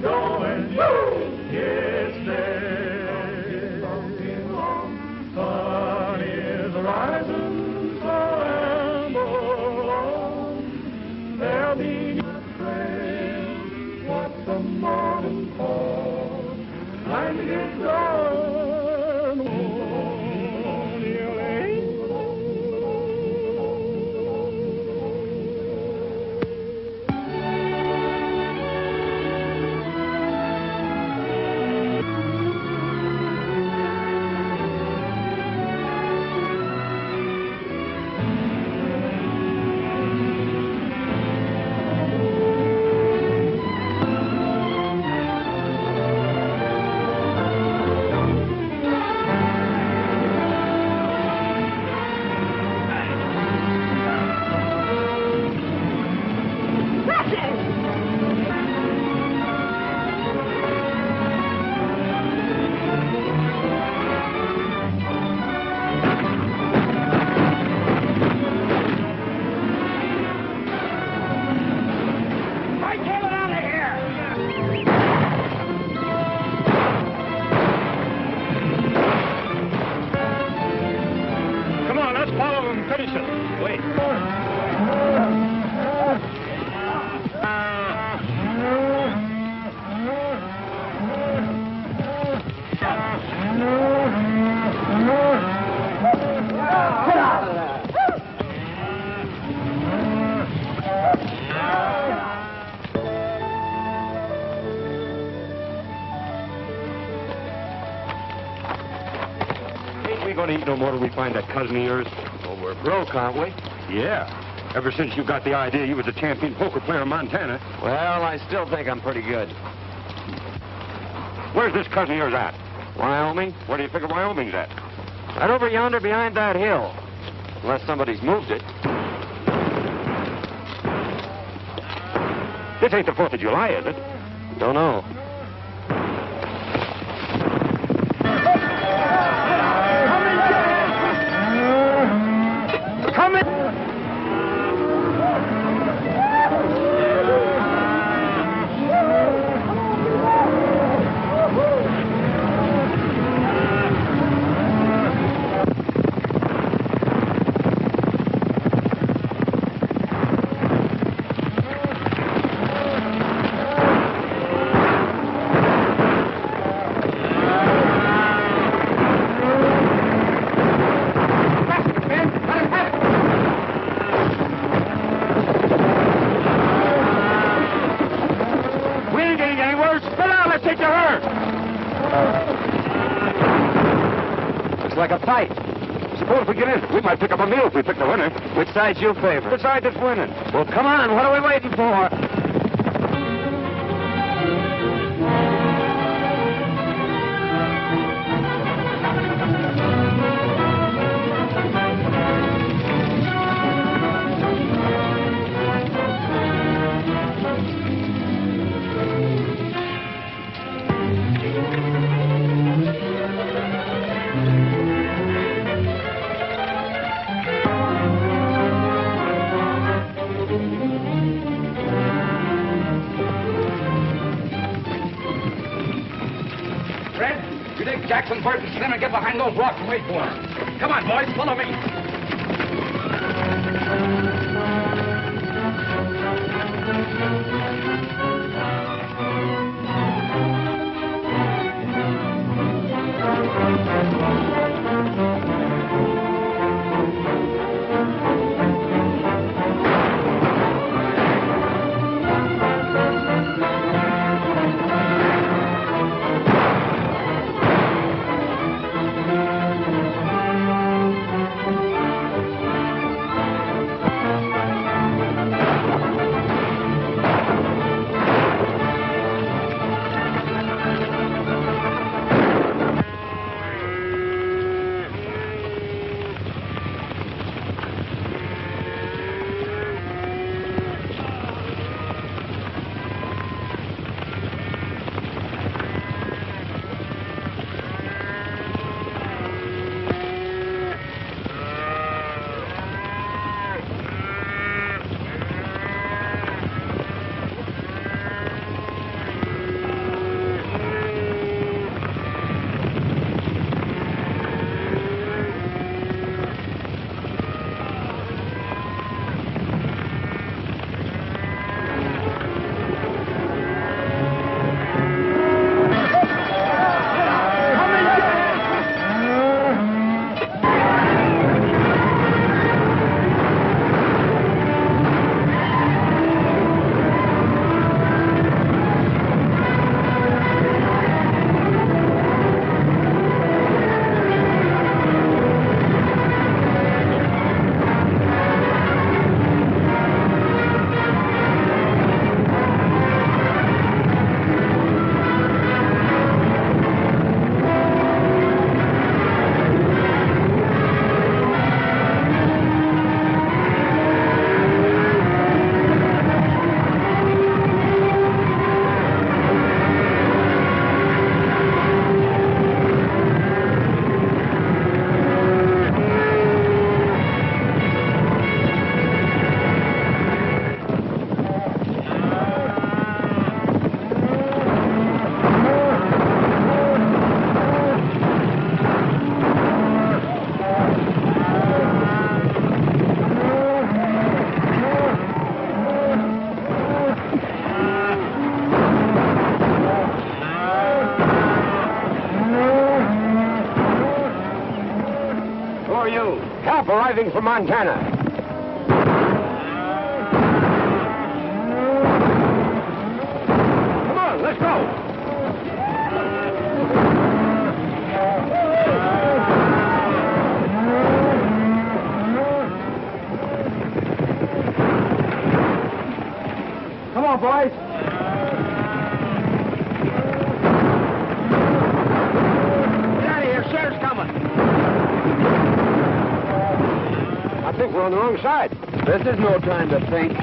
going, yes, there. Sun is rising, so amble on. There'll be a train, what the morning calls. Time to get going, on your lane. Eat no more till we find that cousin of yours. Well, we're broke, aren't we? Yeah. Ever since you got the idea you was a champion poker player in Montana. Well, I still think I'm pretty good. Where's this cousin of yours at? Wyoming? Where do you figure Wyoming's at? Right over yonder behind that hill. Unless somebody's moved it. This ain't the 4th of July, is it? Don't know. Like a fight. Suppose if we get in, we might pick up a meal if we pick the winner. Which side's your favorite? The side that's winning. Well, come on. What are we waiting for? Jackson, Bert, and Slim, and get behind those rocks and wait for them. Come on, boys, follow me. Montana. Come on, let's go. Come on, boys. Get out of here. Sheriff's coming. I think we're on the wrong side. This is no time to think.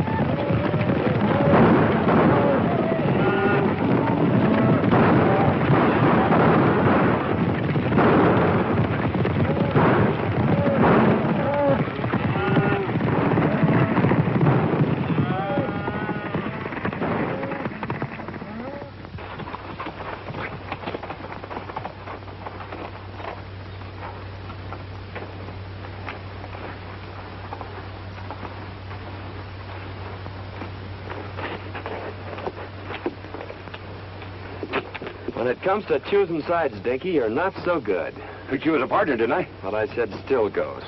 When it comes to choosing sides, Dinky, you're not so good. Picked you as a partner, didn't I? What I said still goes.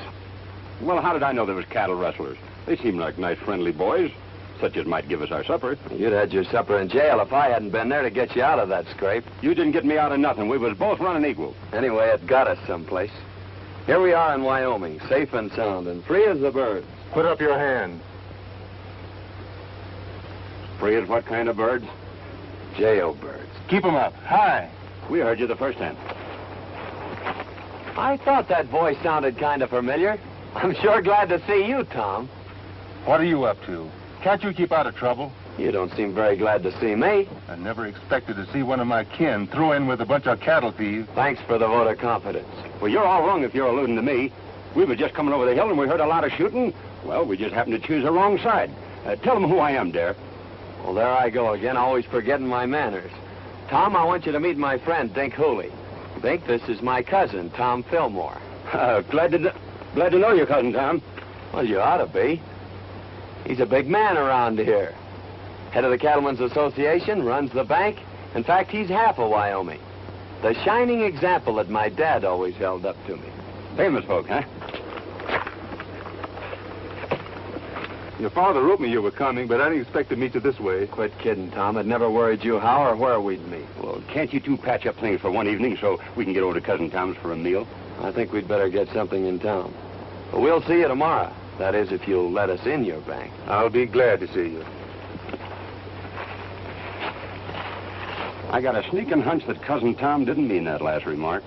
Well, how did I know there was cattle rustlers? They seem like nice, friendly boys, such as might give us our supper. You'd had your supper in jail if I hadn't been there to get you out of that scrape. You didn't get me out of nothing. We was both running equal. Anyway, it got us someplace. Here we are in Wyoming, safe and sound and free as the birds. Put up your hand. Free as what kind of birds? Jailbirds. Keep 'em up. High. We heard you the first time. I thought that voice sounded kind of familiar. I'm sure glad to see you, Tom. What are you up to? Can't you keep out of trouble? You don't seem very glad to see me. I never expected to see one of my kin throw in with a bunch of cattle thieves. Thanks for the vote of confidence. Well, you're all wrong if you're alluding to me. We were just coming over the hill and we heard a lot of shooting. Well, we just happened to choose the wrong side. Tell them who I am, Dare. Well, there I go again, always forgetting my manners. Tom, I want you to meet my friend, Dink Hooley. Dink, this is my cousin, Tom Fillmore. Glad to know your cousin, Tom. Well, you ought to be. He's a big man around here. Head of the Cattlemen's Association, runs the bank. In fact, he's half of Wyoming. The shining example that my dad always held up to me. Famous folk, huh? Your father wrote me you were coming, but I didn't expect to meet you this way. Quit kidding, Tom. It never worried you how or where we'd meet. Well, can't you two patch up things for one evening so we can get over to Cousin Tom's for a meal? I think we'd better get something in town. But we'll see you tomorrow. That is, if you'll let us in your bank. I'll be glad to see you. I got a sneaking hunch that Cousin Tom didn't mean that last remark.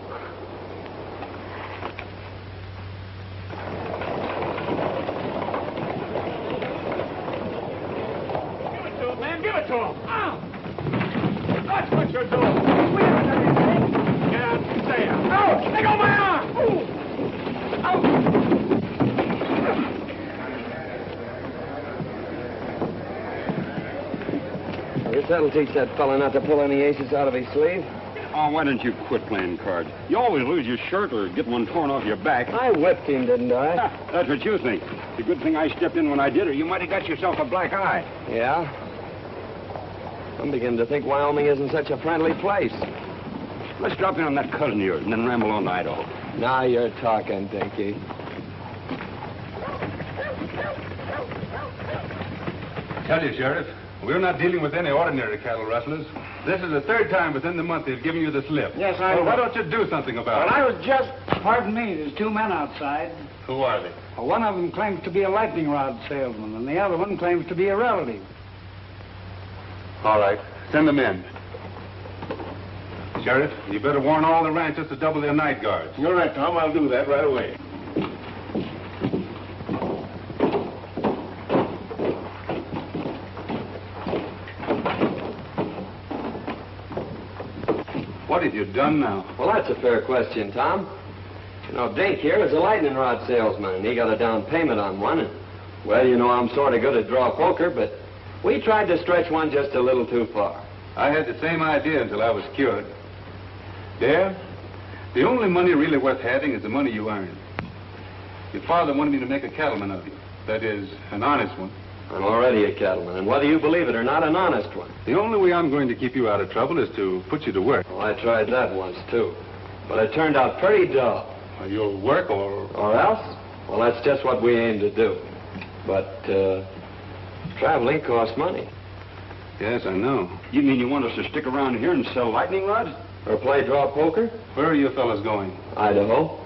Give it to him. Oh. That's what you're doing. We haven't done anything. Get out and stay out. Ouch! Let go my arm! Ooh. I guess that'll teach that fella not to pull any aces out of his sleeve. Oh, why don't you quit playing cards? You always lose your shirt or get one torn off your back. I whipped him, didn't I? That's what you think. It's a good thing I stepped in when I did, or you might have got yourself a black eye. Yeah? I'm beginning to think Wyoming isn't such a friendly place. Let's drop in on that cousin of yours and then ramble on to Idaho. Now you're talking, Dinky. Tell you, Sheriff, we're not dealing with any ordinary cattle rustlers. This is the third time within the month they've given you the slip. Yes, I Well, why know. don't you do something about Well, it? I was just... Pardon me, there's two men outside. Who are they? Well, one of them claims to be a lightning rod salesman, and the other one claims to be a relative. All right, send them in. Sheriff, you better warn all the ranchers to double their night guards. You're right, Tom. I'll do that right away. What have you done now? Well, that's a fair question, Tom. You know, Dink here is a lightning rod salesman, and he got a down payment on one. And, well, you know, I'm sort of good at draw poker, but we tried to stretch one just a little too far. I had the same idea until I was cured. Dare, the only money really worth having is the money you earn. Your father wanted me to make a cattleman of you. That is, an honest one. I'm already a cattleman, and whether you believe it or not, an honest one. The only way I'm going to keep you out of trouble is to put you to work. Well, I tried that once, too. But it turned out pretty dull. Well, you'll work or... Or else? Well, that's just what we aim to do. But, traveling costs money. Yes, I know. You mean you want us to stick around here and sell lightning rods? Or play draw poker? Where are you fellas going? Idaho.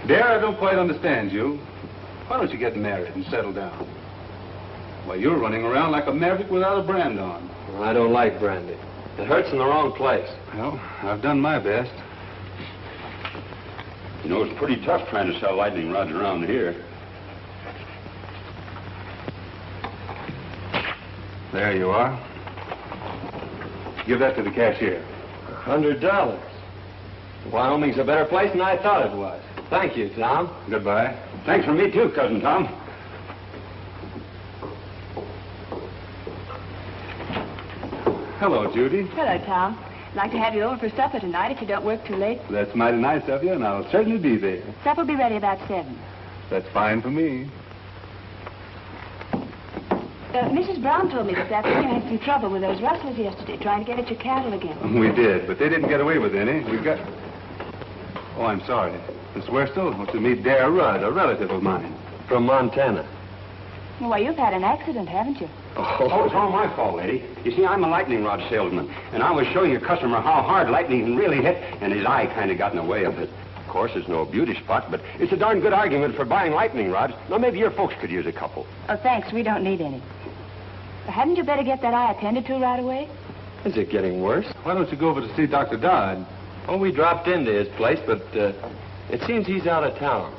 Dare, I don't quite understand you. Why don't you get married and settle down? Why, you're running around like a maverick without a brand on. Well, I don't like brandy. It hurts in the wrong place. Well, I've done my best. You know, it's pretty tough trying to sell lightning rods around here. There you are. Give that to the cashier. $100. Wyoming's a better place than I thought it was. Thank you, Tom. Goodbye. Thanks for me, too, Cousin Tom. Hello, Judy. Hello, Tom. I'd like to have you over for supper tonight if you don't work too late. That's mighty nice of you, and I'll certainly be there. Supper will be ready about 7. That's fine for me. Mrs. Brown told me this afternoon you had some trouble with those rustlers yesterday, trying to get at your cattle again. We did, but they didn't get away with any. We got... Oh, I'm sorry. Miss Worstel wants to meet Dare Rudd, a relative of mine. From Montana. Well, you've had an accident, haven't you? Oh, it's all my fault, lady. You see, I'm a lightning rod salesman, and I was showing a customer how hard lightning can really hit, and his eye kind of got in the way of it. Of course, it's no beauty spot, but it's a darn good argument for buying lightning rods. Now, maybe your folks could use a couple. Oh, thanks. We don't need any. Hadn't you better get that eye attended to right away? Is it getting worse? Why don't you go over to see Dr. Dodd? Oh, we dropped into his place, but it seems he's out of town.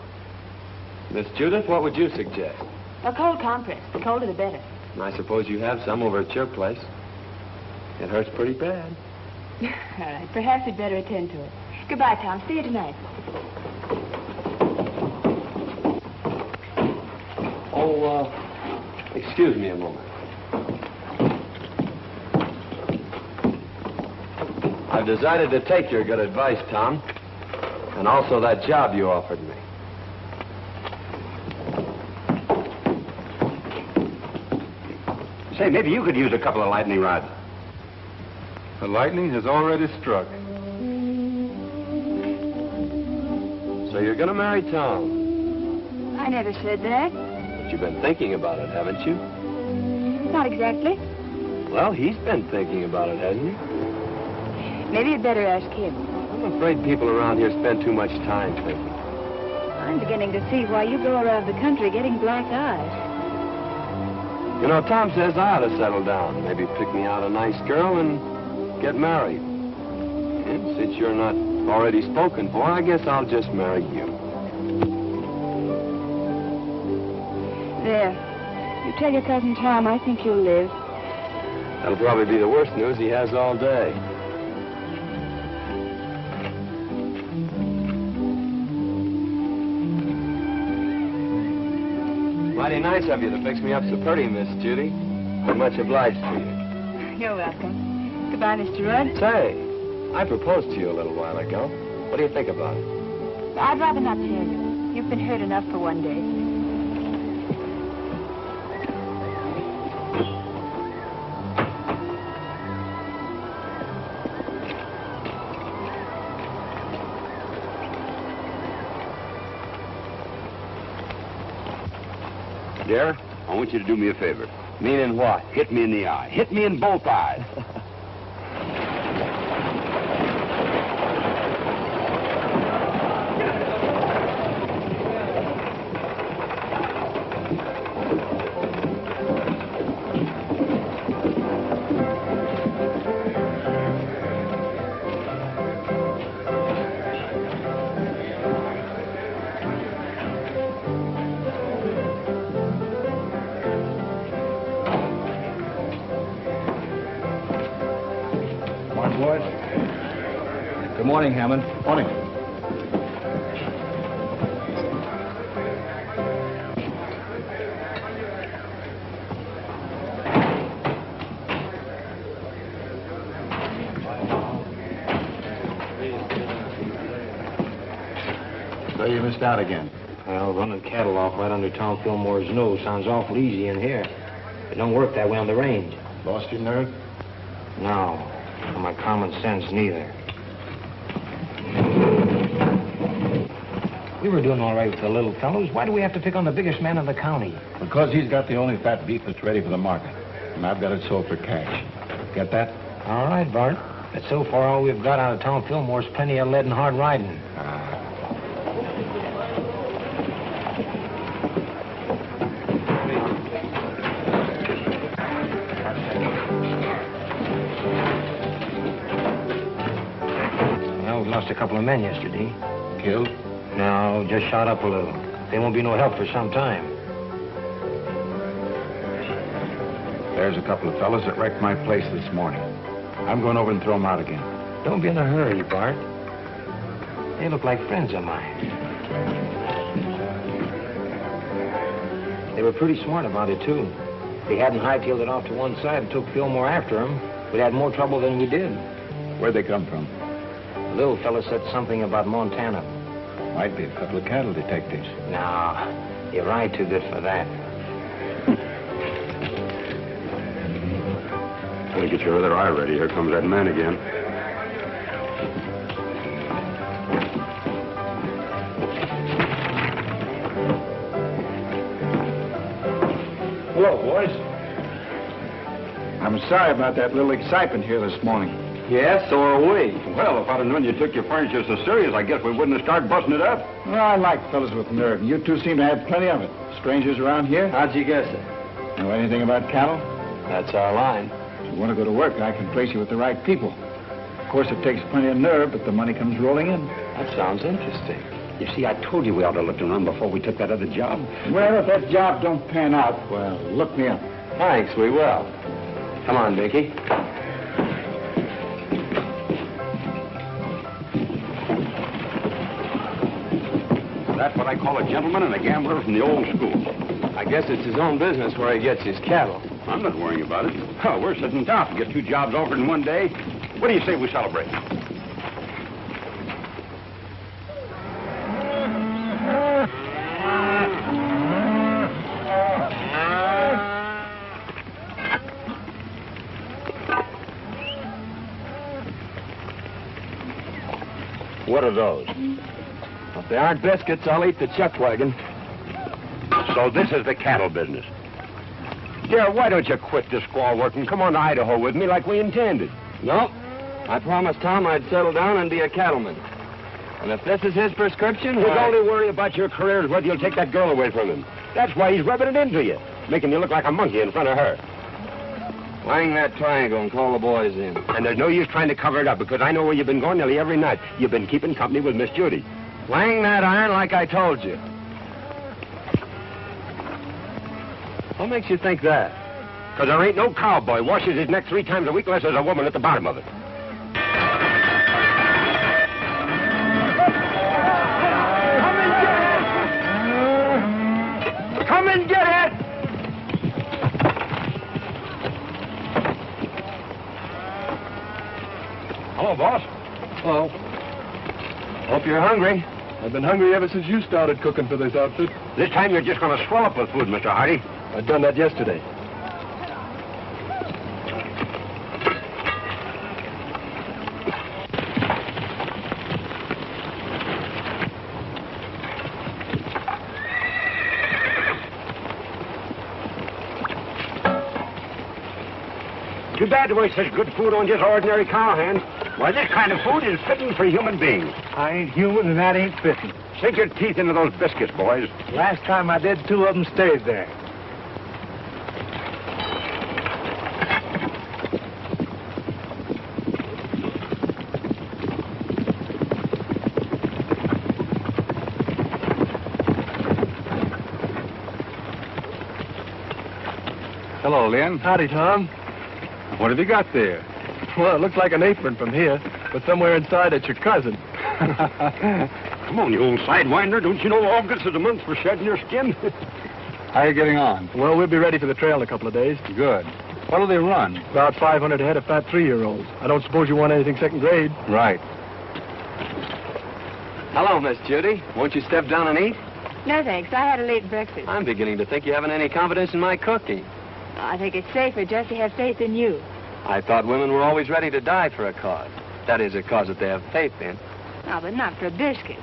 Miss Judith, what would you suggest? A cold compress. The colder the better. I suppose you have some over at your place. It hurts pretty bad. All right. Perhaps we'd better attend to it. Goodbye, Tom. See you tonight. Oh, excuse me a moment. I've decided to take your good advice, Tom. And also that job you offered me. Say, maybe you could use a couple of lightning rods. The lightning has already struck. So you're going to marry Tom? I never said that. But you've been thinking about it, haven't you? Not exactly. Well, he's been thinking about it, hasn't he? Maybe you'd better ask him. I'm afraid people around here spend too much time thinking. I'm beginning to see why you go around the country getting black eyes. You know, Tom says I ought to settle down. Maybe pick me out a nice girl and get married. And since you're not already spoken for, I guess I'll just marry you. There. You tell your cousin Tom I think you'll live. That'll probably be the worst news he has all day. Mighty nice of you to fix me up so pretty, Miss Judy. I'm much obliged to you. You're welcome. Goodbye, Mr. Rudd. Say, I proposed to you a little while ago. What do you think about it? I'd rather not tell you. You've been hurt enough for one day. Dare, I want you to do me a favor. Meaning what? Hit me in the eye. Hit me in both eyes. Good morning, Hammond. Morning. So you missed out again. Well, running cattle off right under Tom Fillmore's nose sounds awful easy in here. It don't work that way on the range. Lost your nerve? No, or my common sense neither. We were doing all right with the little fellows. Why do we have to pick on the biggest man in the county? Because he's got the only fat beef that's ready for the market. And I've got it sold for cash. Get that? All right, Bart. But so far, all we've got out of town Fillmore's plenty of lead and hard riding. Well, we lost a couple of men yesterday. Killed? No, just shot up a little. They won't be no help for some time. There's a couple of fellas that wrecked my place this morning. I'm going over and throw them out again. Don't be in a hurry, Bart. They look like friends of mine. They were pretty smart about it, too. If they hadn't hightailed it off to one side and took Fillmore after them, we'd had more trouble than we did. Where'd they come from? The little fella said something about Montana. Might be a couple of cattle detectives. No, you're right too good for that. Gotta get your other eye ready. Here comes that man again. Hello, boys. I'm sorry about that little excitement here this morning. Yes, so are we. Well, if I'd have known you took your furniture so serious, I guess we wouldn't have started busting it up. Well, I like fellas with nerve, and you two seem to have plenty of it. Strangers around here? How'd you guess it? Know anything about cattle? That's our line. If you want to go to work, I can place you with the right people. Of course, it takes plenty of nerve, but the money comes rolling in. That sounds interesting. You see, I told you we ought to look around before we took that other job. Well, if that job don't pan out, well, look me up. Thanks, we will. Come on, Dickie. That's what I call a gentleman and a gambler from the old school. I guess it's his own business where he gets his cattle. I'm not worrying about it. Oh, we're sitting tough to get 2 jobs offered in one day. What do you say we celebrate? What are those? If they aren't biscuits, I'll eat the chuck wagon. So this is the cattle business. Dear, why don't you quit this squaw work and come on to Idaho with me like we intended? No. I promised Tom I'd settle down and be a cattleman. And if this is his prescription, His only worry about your career is whether you'll take that girl away from him. That's why he's rubbing it into you, making you look like a monkey in front of her. Wang that triangle and call the boys in. And there's no use trying to cover it up, because I know where you've been going nearly every night. You've been keeping company with Miss Judy. Wang that iron like I told you. What makes you think that? Because there ain't no cowboy washes his neck 3 times a week unless there's a woman at the bottom of it. Come and get it! Hello, boss. Hello. Hope you're hungry. I've been hungry ever since you started cooking for this outfit. This time you're just going to swell up with food, Mr. Hardy. I've done that yesterday. Too bad to waste such good food on just ordinary cowhands. Why, this kind of food is fitting for human beings. I ain't human, and that ain't fitting. Sink your teeth into those biscuits, boys. Last time I did, 2 of them stayed there. Hello, Lynn. Howdy, Tom. What have you got there? Well, it looks like an apron from here, but somewhere inside it's your cousin. Come on, you old sidewinder. Don't you know August is a month for shedding your skin? How are you getting on? Well, we'll be ready for the trail in a couple of days. Good. What'll they run? About 500 ahead of fat 3-year-olds. I don't suppose you want anything second grade. Right. Hello, Miss Judy. Won't you step down and eat? No, thanks. I had a late breakfast. I'm beginning to think you haven't any confidence in my cooking. I think it's safer just to have faith in you. I thought women were always ready to die for a cause. That is, a cause that they have faith in. No, but not for a biscuit.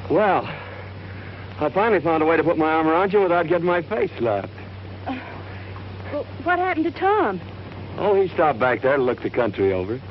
Well, I finally found a way to put my arm around you without getting my face slapped. Well, what happened to Tom? Oh, he stopped back there to look the country over.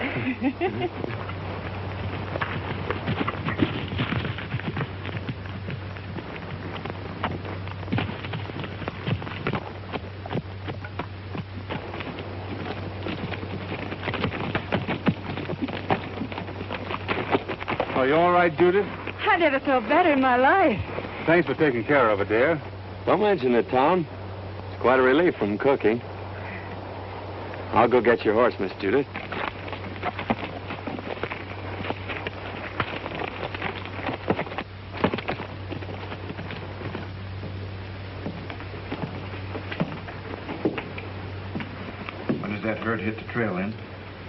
Are you all right, Judith? I never felt better in my life. Thanks for taking care of it, dear. Don't mention it, Tom. It's quite a relief from cooking. I'll go get your horse, Miss Judith. When does that herd hit the trail, Lynn?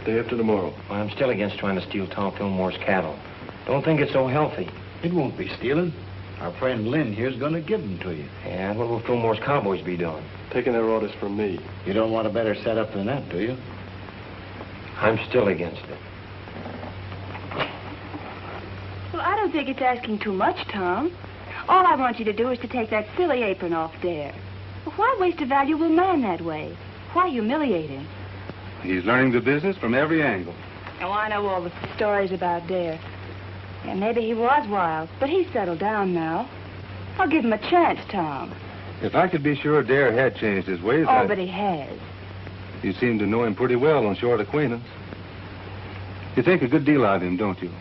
Day after tomorrow. Well, I'm still against trying to steal Tom Fillmore's cattle. Don't think it's so healthy. It won't be stealing. Our friend Lynn here's going to give them to you. Yeah, what will Fillmore's cowboys be doing? Taking their orders from me. You don't want a better setup than that, do you? I'm still against it. Well, I don't think it's asking too much, Tom. All I want you to do is to take that silly apron off Dare. Well, why waste a valuable man that way? Why humiliate him? He's learning the business from every angle. Oh, I know all the stories about Dare. Yeah, maybe he was wild, but he's settled down now. I'll give him a chance, Tom. If I could be sure Dare had changed his ways, Oh, but he has. You seem to know him pretty well on short acquaintance. You think a good deal of him, don't you?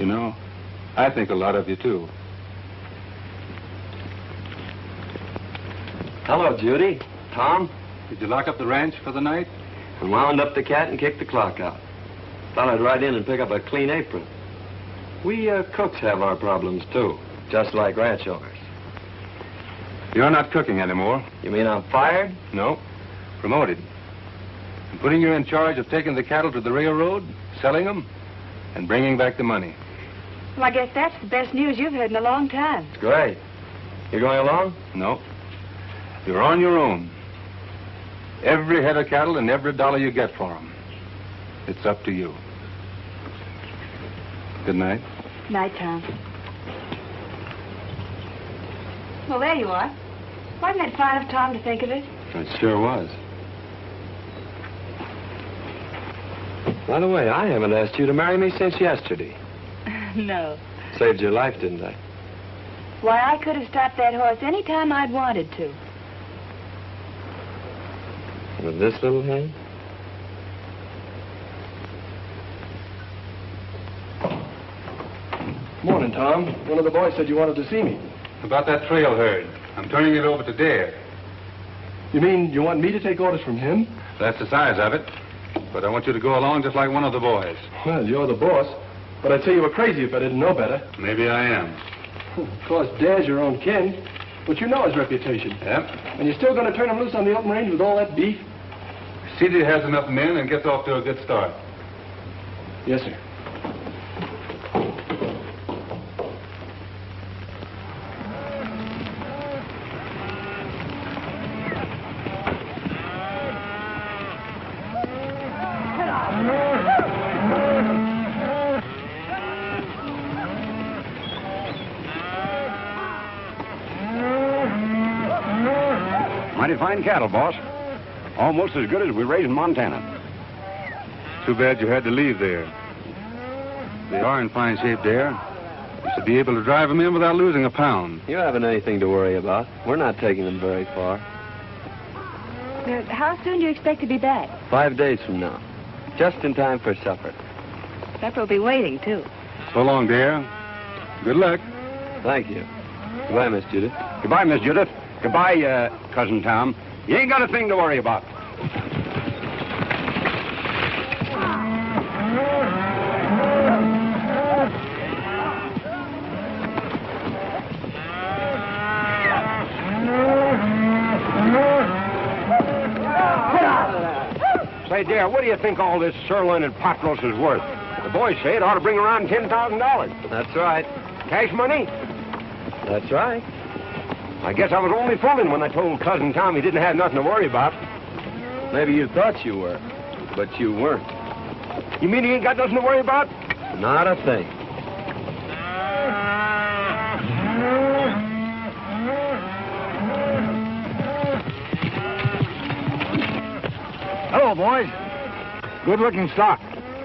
You know, I think a lot of you, too. Hello, Judy. Tom? Did you lock up the ranch for the night? I wound up the cat and kicked the clock out. Thought I'd ride in and pick up a clean apron. We cooks have our problems, too, just like ranch owners. You're not cooking anymore. You mean I'm fired? No. Promoted. I'm putting you in charge of taking the cattle to the railroad, selling them, and bringing back the money. Well, I guess that's the best news you've heard in a long time. It's great. You going along? No. You're on your own. Every head of cattle and every dollar you get for them. It's up to you. Good night. Night, Tom. Well, there you are. Wasn't it fine of Tom to think of it? It sure was. By the way, I haven't asked you to marry me since yesterday. No. Saved your life, didn't I? Why, I could have stopped that horse any time I'd wanted to. With this little hand? Morning, Tom. One of the boys said you wanted to see me. About that trail herd. I'm turning it over to Dare. You mean you want me to take orders from him? That's the size of it. But I want you to go along just like one of the boys. Well, you're the boss. But I'd say you were crazy if I didn't know better. Maybe I am. Of course, Dare's your own kin. But you know his reputation. Yep. And you're still going to turn him loose on the open range with all that beef? Cidade has enough men and gets off to a good start. Yes, sir. Mighty fine cattle, boss. Almost as good as we raise in Montana. Too bad you had to leave there. They are in fine shape there. You should be able to drive them in without losing a pound. You haven't anything to worry about. We're not taking them very far. How soon do you expect to be back? 5 days from now. Just in time for supper. Supper will be waiting, too. So long, dear. Good luck. Thank you. Goodbye, Miss Judith. Goodbye, Miss Judith. Goodbye, Cousin Tom. You ain't got a thing to worry about. Say, dear, what do you think all this sirloin and pot roast is worth? The boys say it ought to bring around $10,000. That's right. Cash money? That's right. I guess I was only fooling when I told Cousin Tom he didn't have nothing to worry about. Maybe you thought you were, but you weren't. You mean he ain't got nothing to worry about? Not a thing. Hello, boys. Good-looking stock.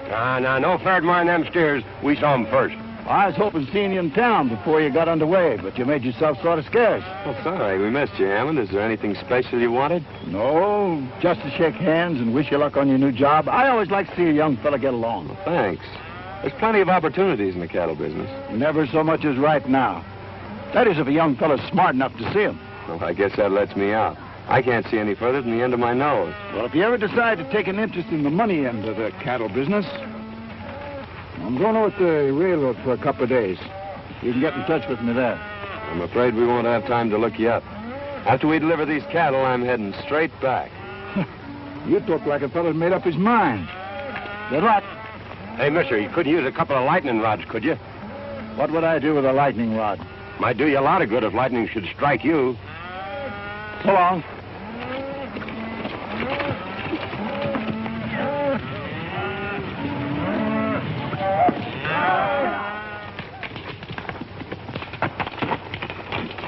No fair mind them steers. We saw them first. I was hoping seeing you in town before you got underway, but you made yourself sort of scarce. Oh, sorry. We missed you, Hammond. Is there anything special you wanted? No, just to shake hands and wish you luck on your new job. I always like to see a young fella get along. Well, thanks. There's plenty of opportunities in the cattle business. Never so much as right now. That is, if a young fella's smart enough to see him. Well, I guess that lets me out. I can't see any further than the end of my nose. Well, if you ever decide to take an interest in the money end of the cattle business, I'm going over to the railroad for a couple of days. You can get in touch with me there. I'm afraid we won't have time to look you up. After we deliver these cattle, I'm heading straight back. You talk like a fella's made up his mind. Good luck. Hey, mister, you could use a couple of lightning rods, could you? What would I do with a lightning rod? Might do you a lot of good if lightning should strike you. So long.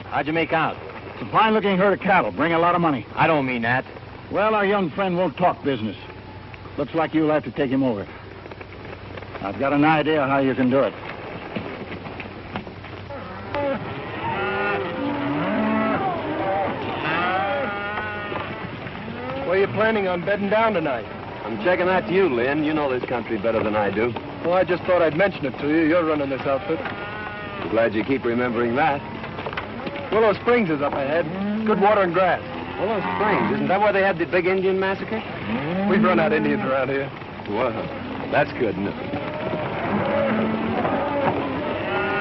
How'd you make out? It's a fine-looking herd of cattle. Bring a lot of money. I don't mean that. Well, our young friend won't talk business. Looks like you'll have to take him over. I've got an idea how you can do it. Where are you planning on bedding down tonight? I'm checking that to you, Lynn. You know this country better than I do. Well, I just thought I'd mention it to you. You're running this outfit. I'm glad you keep remembering that. Willow Springs is up ahead. Good water and grass. Willow Springs, isn't that where they had the big Indian massacre? We've run out Indians around here. Well, that's good enough.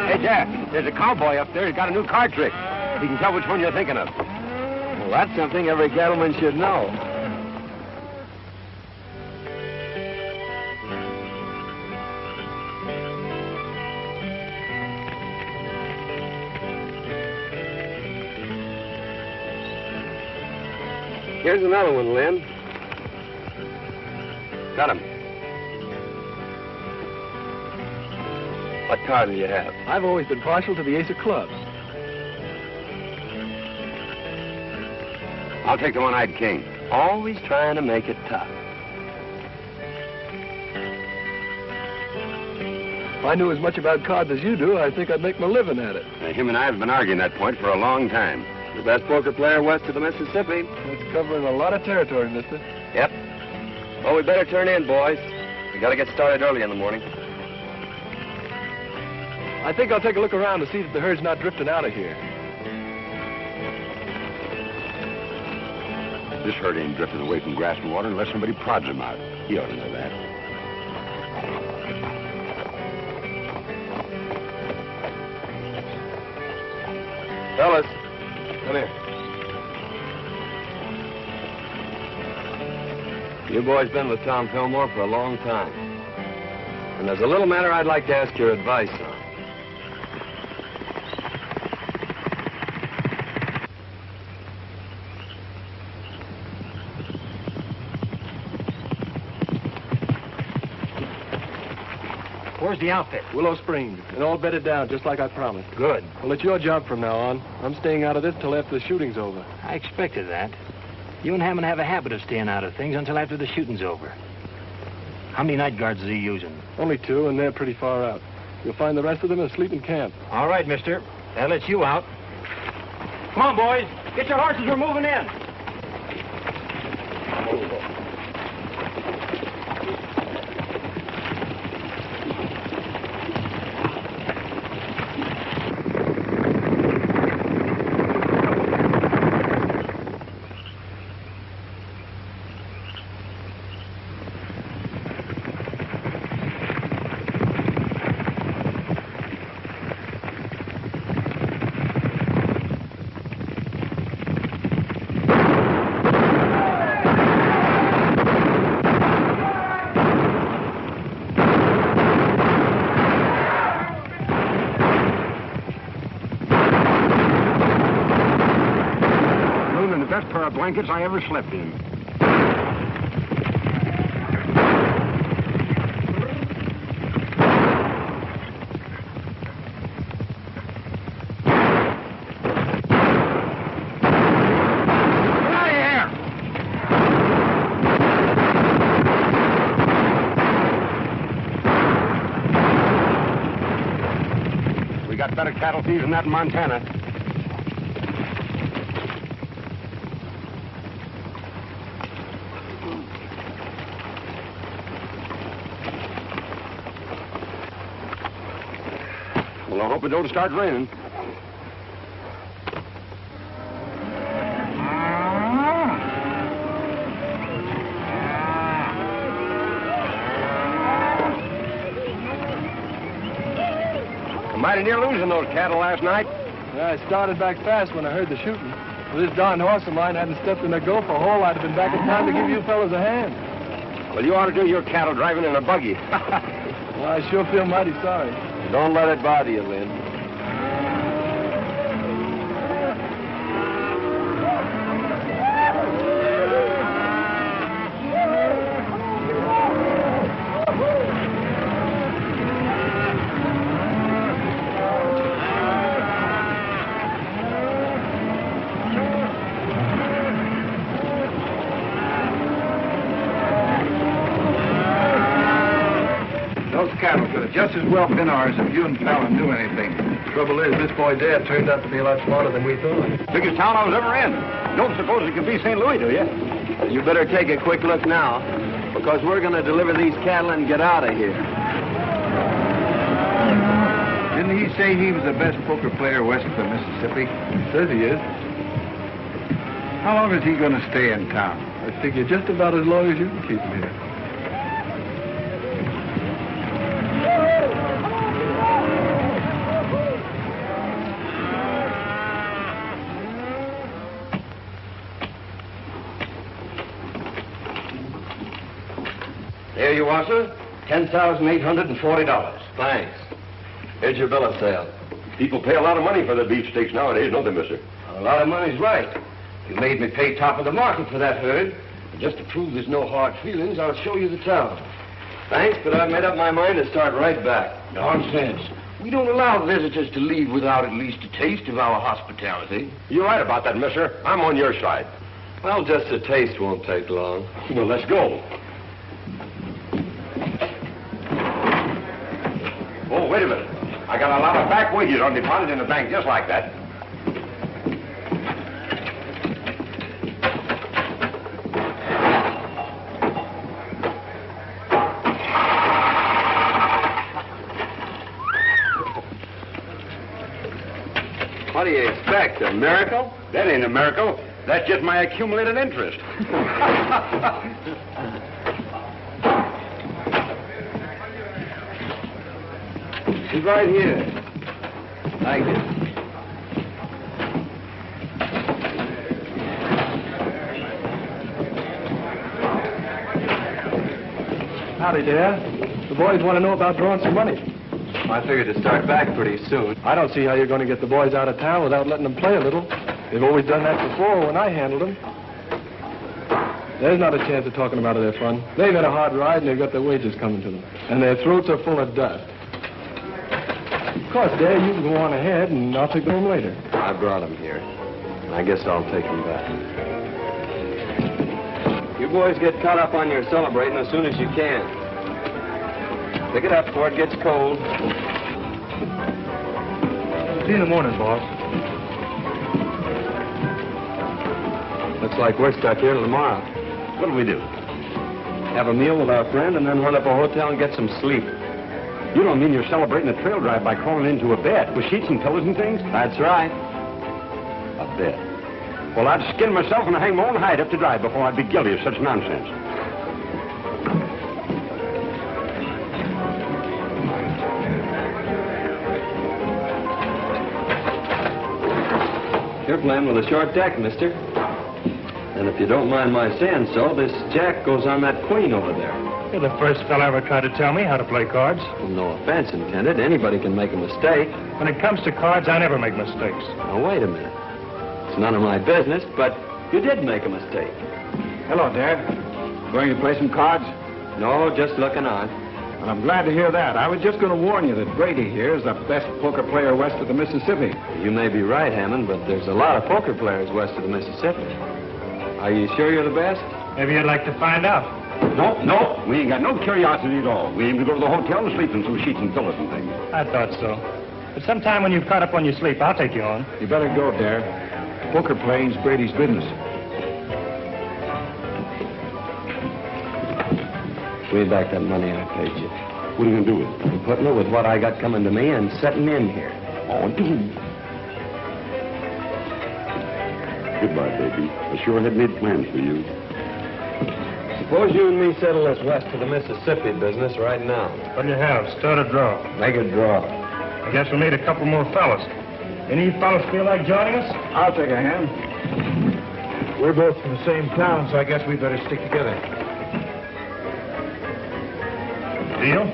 Hey, Jack, there's a cowboy up there. He's got a new card trick. He can tell which one you're thinking of. Well, that's something every cattleman should know. Here's another one, Lynn. Got him. What card do you have? I've always been partial to the ace of clubs. I'll take the one-eyed king. Always trying to make it tough. If I knew as much about cards as you do, I think I'd make my living at it. Him and I have been arguing that point for a long time. The best poker player west of the Mississippi. That's covering a lot of territory, mister. Yep. Well, we better turn in, boys. We gotta get started early in the morning. I think I'll take a look around to see that the herd's not drifting out of here. This herd ain't drifted away from grass and water unless somebody prods him out. He ought to know that. Fellas, come here. You boys been with Tom Fillmore for a long time. And there's a little matter I'd like to ask your advice on. Where's the outfit? Willow Springs, and all bedded down just like I promised. Good. Well, it's your job from now on. I'm staying out of this till after the shooting's over. I expected that. You and Hammond have a habit of staying out of things until after the shooting's over. How many night guards is he using? Only 2, and they're pretty far out. You'll find the rest of them asleep in camp. All right, mister. That lets you out. Come on, boys. Get your horses. We're moving in. Blankets I ever slept in. We got better cattle thieves than that in Montana. Well, I hope it don't start raining. I'm mighty near losing those cattle last night. Yeah, I started back fast when I heard the shooting. If this darn horse of mine hadn't stepped in a gopher hole, I'd have been back in time to give you fellas a hand. Well, you ought to do your cattle driving in a buggy. Well, I sure feel mighty sorry. Don't let it bother you, Lynn. Cattle could have just as well been ours if you and Fallon knew anything. Trouble is, this boy Dad turned out to be a lot smarter than we thought. Biggest town I was ever in. Don't suppose it could be St. Louis, do you? You better take a quick look now, because we're going to deliver these cattle and get out of here. Didn't he say he was the best poker player west of the Mississippi? He says he is. How long is he going to stay in town? I figure just about as long as you can keep him here. There you are, sir. $10,840. Thanks. Here's your bill of sale. People pay a lot of money for the beefsteaks nowadays, don't they, mister? A lot of money's right. You made me pay top of the market for that herd. And just to prove there's no hard feelings, I'll show you the town. Thanks, but I've made up my mind to start right back. Nonsense. We don't allow visitors to leave without at least a taste of our hospitality. You're right about that, mister. I'm on your side. Well, just a taste won't take long. Well, let's go. Oh, wait a minute. I got a lot of back wages on deposit in the bank just like that. What do you expect, a miracle? That ain't a miracle. That's just my accumulated interest. She's right here. Thank you. Howdy, Dad. The boys want to know about drawing some money. I figured to start back pretty soon. I don't see how you're going to get the boys out of town without letting them play a little. They've always done that before when I handled them. There's not a chance of talking them out of their fun. They've had a hard ride and they've got their wages coming to them. And their throats are full of dust. Of course, Dad, you can go on ahead and I'll take them home later. I brought them here. I guess I'll take them back. You boys get caught up on your celebrating as soon as you can. Pick it up before it gets cold. See you in the morning, boss. Looks like we're stuck here till tomorrow. What'll we do? Have a meal with our friend and then run up a hotel and get some sleep. You don't mean you're celebrating a trail drive by crawling into a bed with sheets and pillows and things? That's right. A bed. Well, I'd skin myself and hang my own hide up to dry before I'd be guilty of such nonsense. You're playing with a short deck, mister. And if you don't mind my saying so, this jack goes on that queen over there. You're the first fella ever tried to tell me how to play cards. Well, no offense intended. Anybody can make a mistake. When it comes to cards, I never make mistakes. Now, wait a minute. It's none of my business, but you did make a mistake. Hello, Dad. Going to play some cards? No, just looking on. Well, I'm glad to hear that. I was just going to warn you that Brady here is the best poker player west of the Mississippi. You may be right, Hammond, but there's a lot of poker players west of the Mississippi. Are you sure you're the best? Maybe you'd like to find out. No, we ain't got no curiosity at all. We aim to go to the hotel and sleep in some sheets and pillows and things. I thought so. But sometime when you've caught up on your sleep, I'll take you on. You better go, Dare. Poker playing's Brady's business. Give me back that money I paid you. What are you going to do with it? I'm putting it with what I got coming to me and setting in here. Oh, dude. Goodbye, baby. I sure had made plans for you. Suppose you and me settle this west of the Mississippi business right now. What'll you have? Start a draw. Make a draw. I guess we'll need a couple more fellas. Any fellas feel like joining us? I'll take a hand. We're both from the same town, so I guess we better stick together. Deal?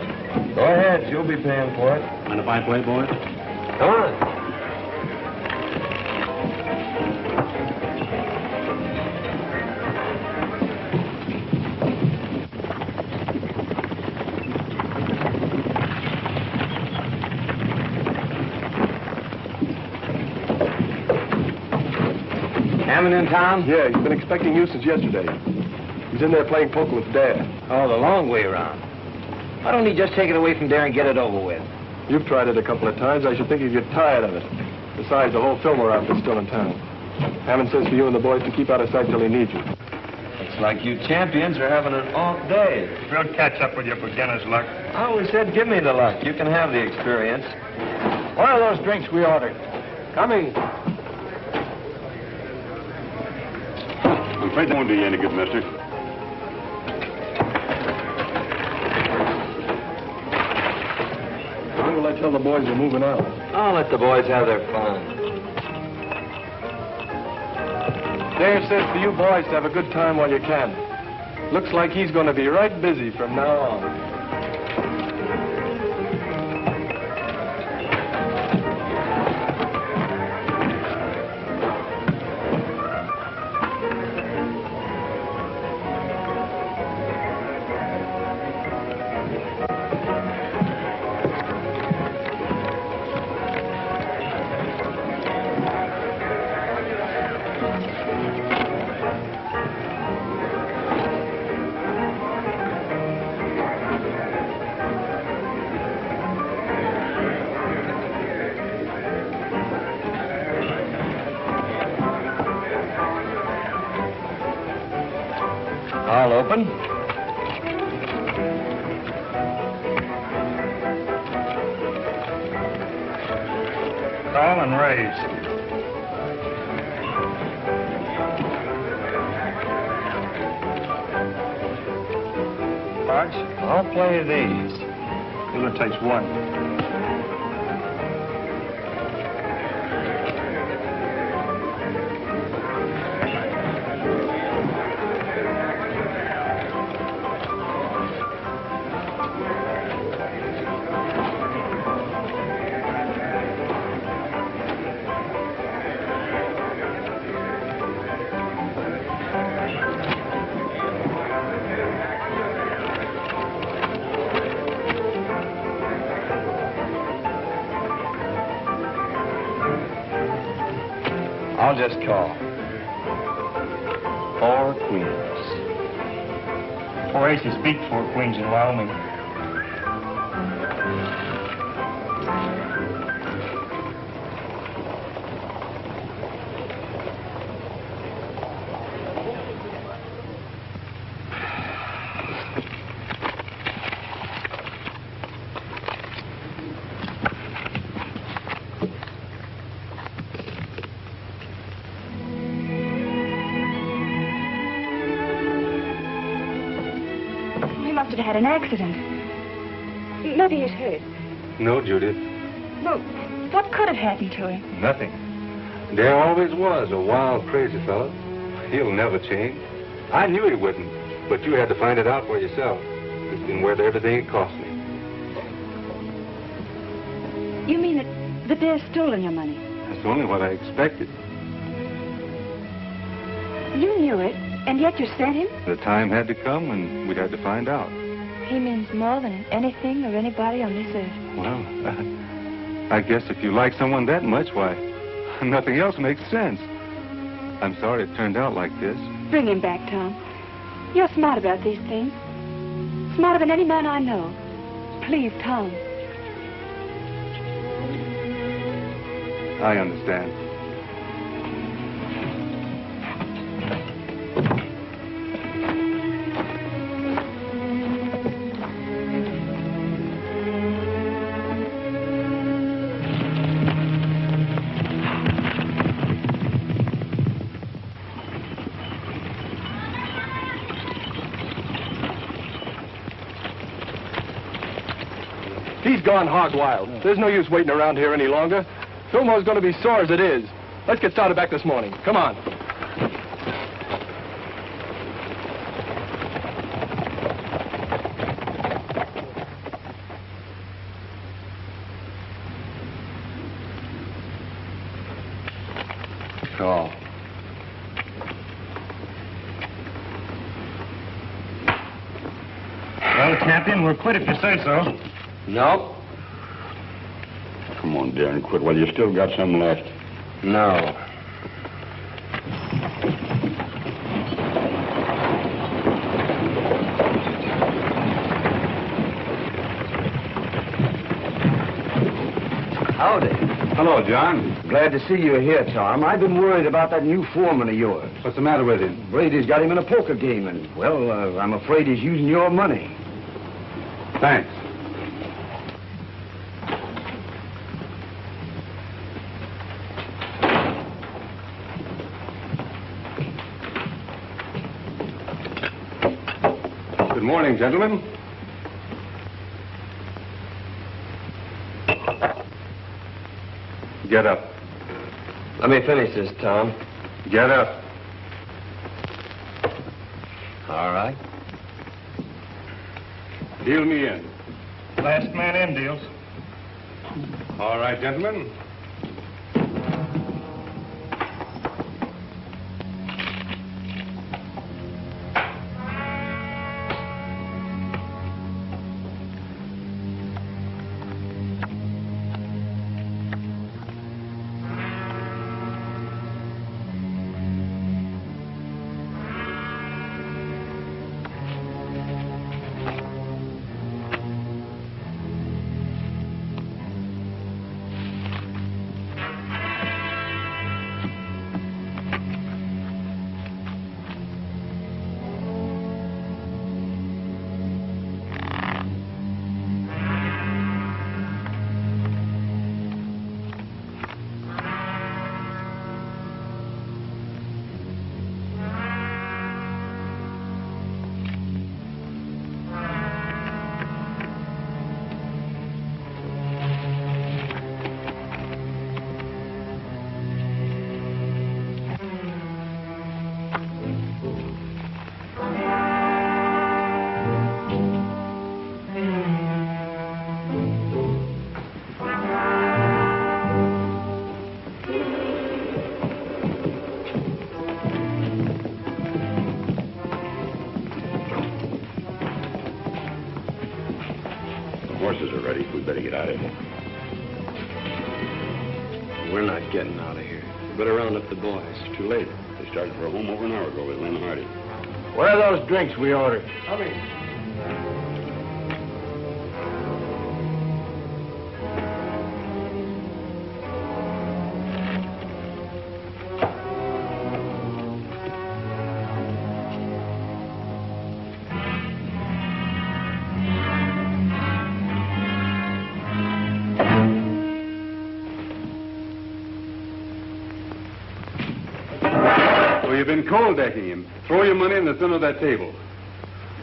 Go ahead. You'll be paying for it. Mind if I play, boy? Come on. Hammond in town? Yeah, he's been expecting you since yesterday. He's in there playing poker with Dad. Oh, the long way around. Why don't he just take it away from there and get it over with? You've tried it a couple of times. I should think you'd get tired of it. Besides, the whole Fillmore outfit's still in town. Hammond says for you and the boys to keep out of sight till he needs you. Looks like you champions are having an off day. We'll catch up with your beginner's luck. I always said give me the luck. You can have the experience. What are those drinks we ordered? Coming. I'm afraid that won't do you any good, mister. When will I tell the boys you're moving out? I'll let the boys have their fun. Dare says for you boys to have a good time while you can. Looks like he's going to be right busy from now on. I'll open. Call and raise. Cards? I'll play these. It takes one. I'll just call. 4 queens. 4 aces beat 4 queens in Wyoming. Had an accident. Maybe he's hurt. No, Judith. Well, what could have happened to him? Nothing. There always was a wild, crazy fellow. He'll never change. I knew he wouldn't, but you had to find it out for yourself. It's been worth everything it cost me. You mean that Dare's stolen your money? That's only what I expected. You knew it, and yet you sent him? The time had to come, and we had to find out. He means more than anything or anybody on this earth. Well, I guess if you like someone that much, why, nothing else makes sense. I'm sorry it turned out like this. Bring him back, Tom. You're smart about these things. Smarter than any man I know. Please, Tom. I understand. He's gone hog wild. There's no use waiting around here any longer. Fillmore's going to be sore as it is. Let's get started back this morning. Come on. Oh. Well, Captain, we're quit if you say so. No. Come on, Darren, quit while you still got some left. No. Howdy. Hello, John. Glad to see you here, Tom. I've been worried about that new foreman of yours. What's the matter with him? Brady's got him in a poker game, and, well, I'm afraid he's using your money. Thanks. Good morning, gentlemen. Get up. Let me finish this, Tom. Get up. All right. Deal me in. Last man in deals. All right, gentlemen. Horses are ready. We better get out of here. We're not getting out of here. We better round up the boys. It's too late. They started for home over an hour ago with Lynn Hardy. Where are those drinks we ordered? Coming. So you've been cold decking him. Throw your money in the center of that table.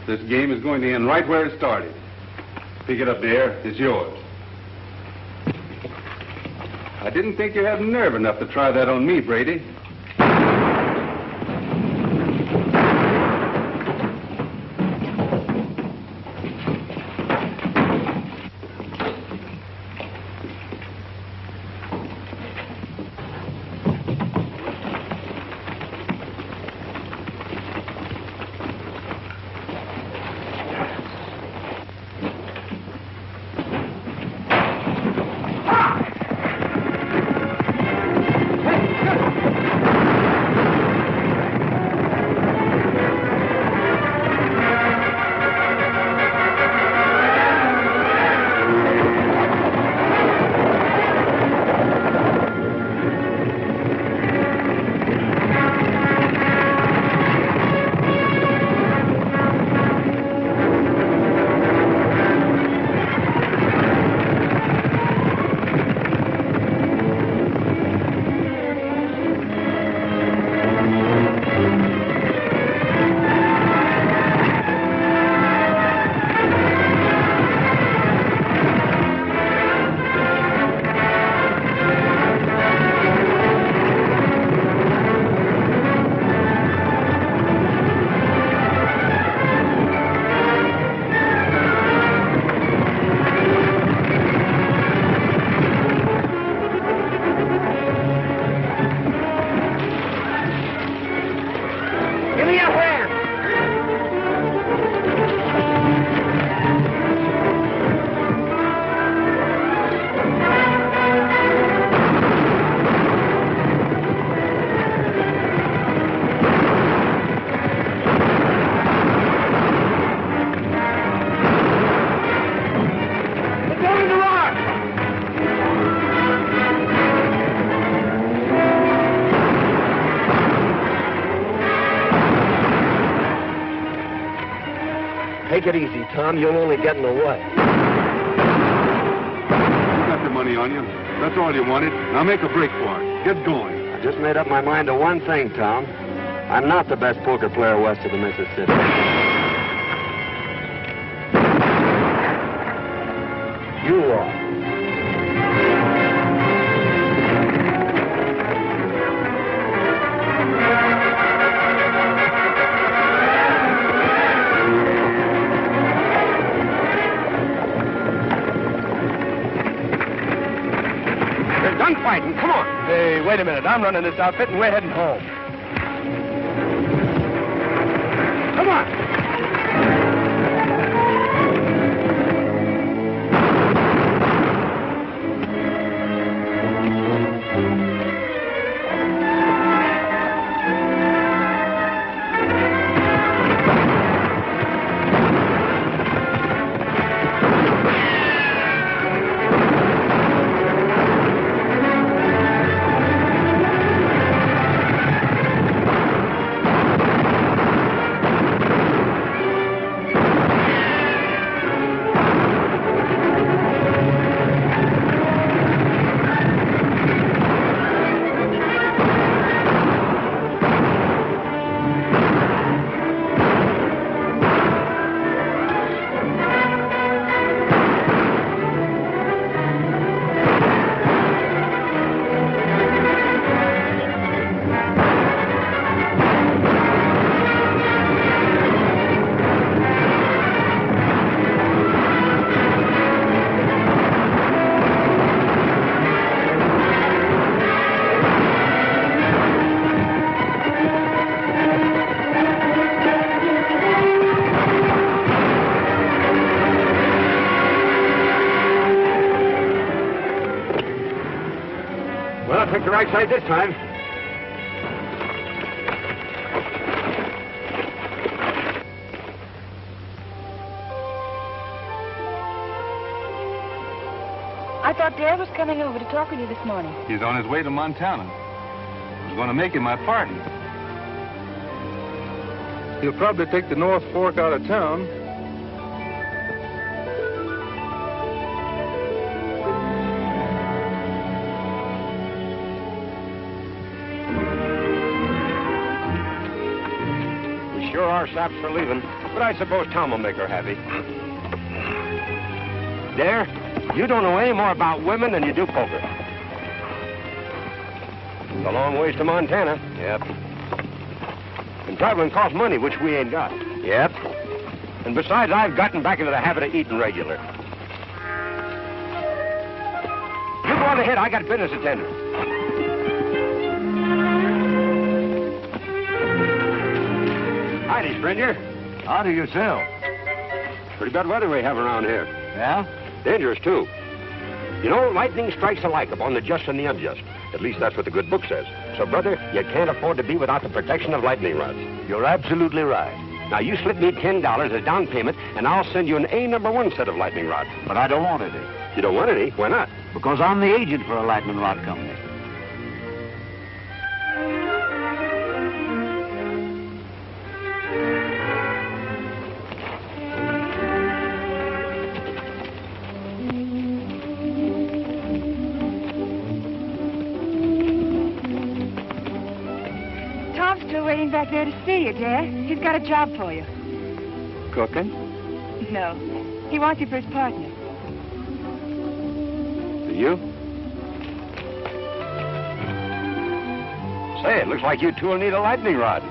This game is going to end right where it started. Pick it up there. It's yours. I didn't think you had nerve enough to try that on me, Brady. Take it easy, Tom. You'll only get in the way. You got the money on you. That's all you wanted. Now make a break for it. Get going. I just made up my mind to one thing, Tom. I'm not the best poker player west of the Mississippi. You are. Fighting. Come on. Hey, wait a minute. I'm running this outfit and we're heading home. Come on. Took the right side this time. I thought Dad was coming over to talk with you this morning. He's on his way to Montana. I was going to make him my partner. He'll probably take the North Fork out of town. We sure are saps for leaving, but I suppose Tom will make her happy. There, you don't know any more about women than you do poker. It's a long ways to Montana. Yep. And traveling costs money, which we ain't got. Yep. And besides, I've gotten back into the habit of eating regular. You go on ahead. I got business attending. Howdy, stranger. How do yourself? Pretty bad weather we have around here. Yeah? Dangerous, too. You know, lightning strikes alike upon the just and the unjust. At least that's what the good book says. So, brother, you can't afford to be without the protection of lightning rods. You're absolutely right. Now, you slip me $10 as down payment, and I'll send you an A1 set of lightning rods. But I don't want any. You don't want any? Why not? Because I'm the agent for a lightning rod company. Waiting back there to see you, Dad. He's got a job for you. Cooking? No. He wants you for his partner. Do you? Say, it looks like you two will need a lightning rod.